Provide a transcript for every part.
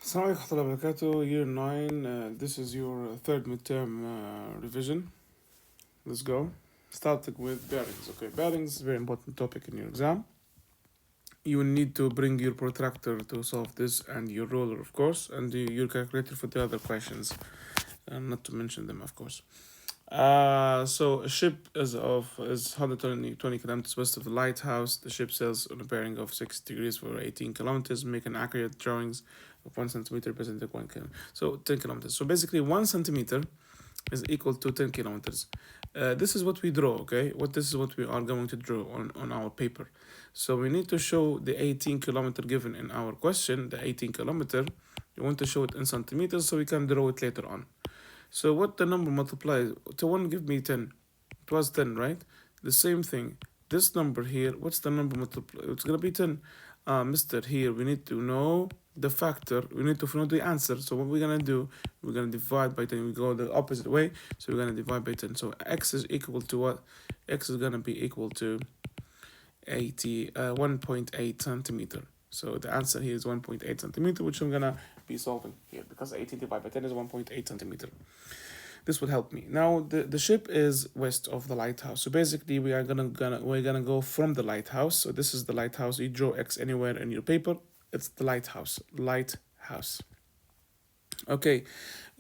Assalamu alaikum warahmatullahi wabarakatuh. Year 9. This is your third midterm revision. Let's go. Starting with bearings. Okay, bearings is a very important topic in your exam. You will need to bring your protractor to solve this and your ruler, of course, and your calculator for the other questions, not to mention them, of course. So a ship is 120 kilometers west of the lighthouse. The ship sails on a bearing of 60 degrees for 18 kilometers. Make an accurate drawings of 1 centimeter representing 1 kilometer. So 10 kilometers. So basically 1 centimeter is equal to 10 kilometers. This is what we draw, okay? This is what we are going to draw on our paper. So we need to show the 18 kilometer given in our question, the 18 kilometer. We want to show it in centimeters so we can draw it later on. So what the number multiplies to 1 give me 10. It was 10, right? The same thing. This number here, what's the number multiply? It's going to be 10. Mister, here we need to know the factor. We need to know the answer. So what we're going to do, we're going to divide by 10. We go the opposite way. So we're going to divide by 10. So x is equal to what? X is going to be equal to 1.8 centimeter. So the answer here is 1.8 centimeter, which I'm going to be solving here because 18 divided by 10 is 1.8 centimeter. This would help me. Now the ship is west of the lighthouse. So basically we're gonna go from the lighthouse. So this is the lighthouse. You draw X anywhere in your paper. It's the lighthouse. Lighthouse. Okay.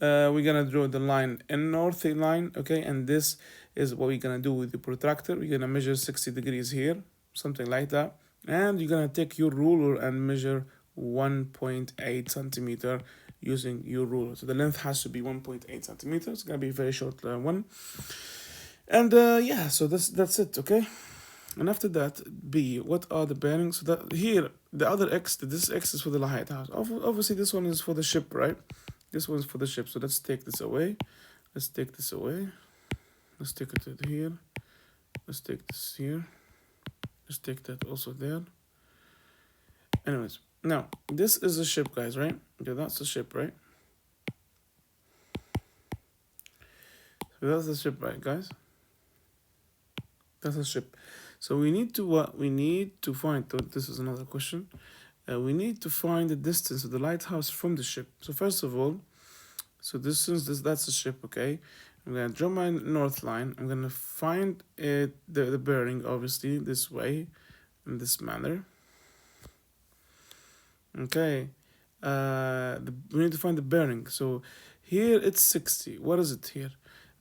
We're gonna draw the line in north line. Okay, and this is what we're gonna do with the protractor. We're gonna measure 60 degrees here, something like that. And you're gonna take your ruler and measure 1.8 centimeter using your ruler. So the length has to be 1.8 centimeters. It's gonna be a very short one. And yeah, so that's it, okay? And after that, B, what are the bearings? So that here, the other X, this X is for the lighthouse. Obviously, this one is for the ship, right? This one's for the ship. So let's take this away. Let's take this away. Let's take it here. Let's take this here. Let's take that also there. Anyways, now this is a ship, guys, right? Okay, that's a ship, right? So that's the ship, right, guys? That's a ship. So we need to what? We need to find. This is another question. We need to find the distance of the lighthouse from the ship. So first of all, so distance that's the ship, okay? I'm gonna draw my north line. I'm gonna find it the bearing, obviously, this way, in this manner. Okay. We need to find the bearing. So here it's 60. What is it here?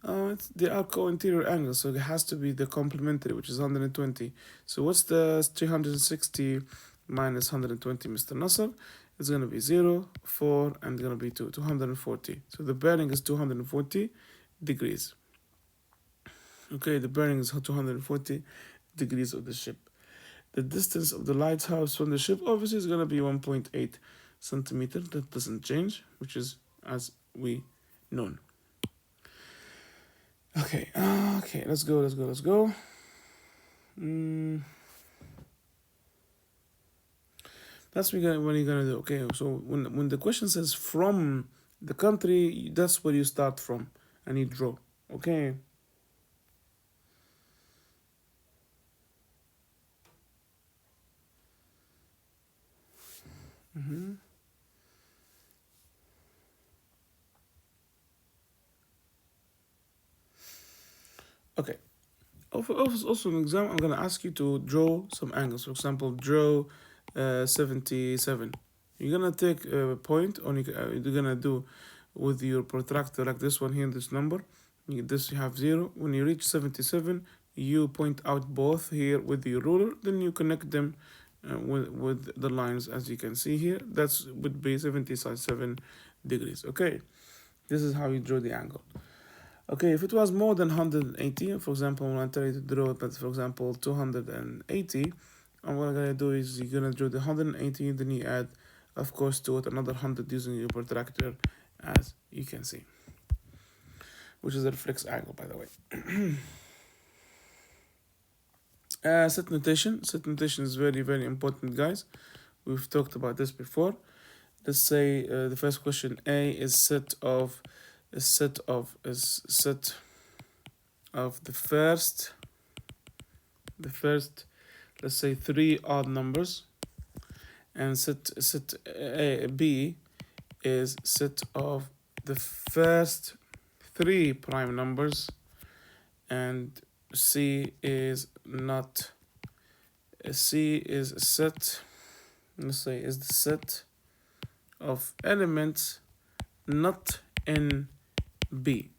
It's the co-interior angle, so it has to be the complementary, which is 120. So what's the 360 minus 120, Mr. Nasser? It's going to be 0, 4, and going to be 2, 240. So the bearing is 240 degrees. Okay, the bearing is 240 degrees of the ship. The distance of the lighthouse from the ship obviously is going to be 1.8 centimeter. That doesn't change, which is as we know. Okay, let's go. That's what you're gonna do. Okay, so when the question says from the country, that's where you start from and you draw. Okay. Okay. Also in exam, I'm gonna ask you to draw some angles. For example, draw 77. You're gonna take a point, or you're gonna do with your protractor like this one here, this number. This you have 0. When you reach 77, you point out both here with your ruler. Then you connect them with the lines, as you can see here. That's would be 77 degrees. Okay, this is how you draw the angle. Okay, if it was more than 180, for example, when I tell you to draw that, for example, 280, and what I'm gonna do is you're gonna draw the 180, then you add, of course, to it another 100 using your protractor, as you can see, which is a reflex angle, by the way. Set notation. Set notation is very, very important, guys. We've talked about this before. Let's say the first question A is set of the first, let's say 3 odd numbers, and set B is set of the first three prime numbers, and C is not. C is a set. Let's say is the set of elements not in B.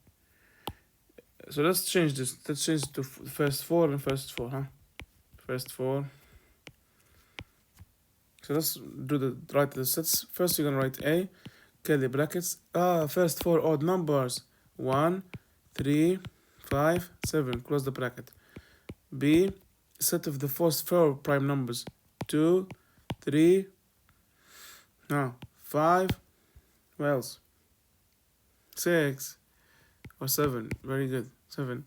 So let's change this. Let's change it to first four and first four, huh? First four. So let's do the write the sets. First you're gonna write A, curly brackets. First four odd numbers. 1, 3, 5, 7. Close the bracket. B, set of the first four prime numbers. 2, 3, 5. What else? 6 or 7. Very good. 7.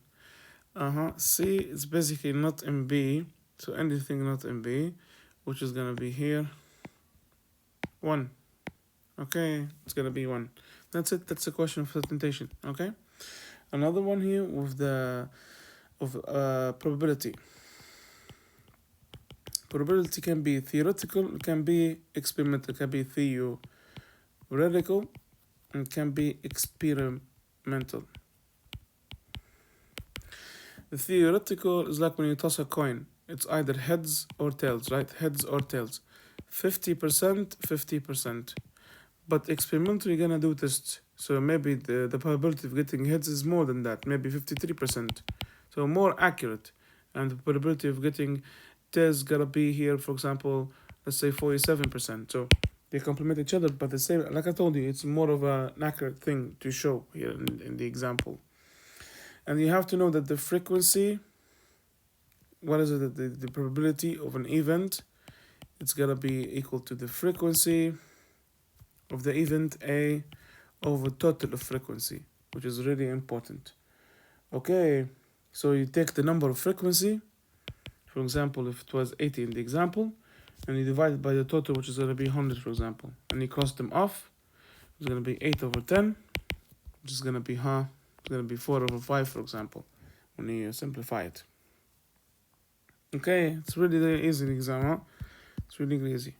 C is basically not in B, so anything not in B, which is gonna be here. 1. Okay, it's gonna be 1. That's it. That's a question of presentation. Okay. Another one here with the probability. Probability can be theoretical, it can be experimental, it can be theoretical, and can be experimental. The theoretical is like when you toss a coin. It's either heads or tails, right? Heads or tails. 50%, 50%. But experimentally, you're gonna do tests. So maybe the probability of getting heads is more than that, maybe 53%. So more accurate. And the probability of getting tails gotta be here, for example, let's say 47%. So they complement each other, but the same, like I told you, it's more of an accurate thing to show here in the example. And you have to know that the frequency, what is it, the probability of an event, it's gotta be equal to the frequency of the event A over total of frequency, which is really important. Okay, so you take the number of frequency, for example, if it was 80 in the example, and you divide it by the total, which is gonna be 100, for example, and you cross them off, it's gonna be 8 over 10, which is gonna be it's gonna be 4 over 5, for example, when you simplify it. Okay, it's really easy exam, huh? It's really easy.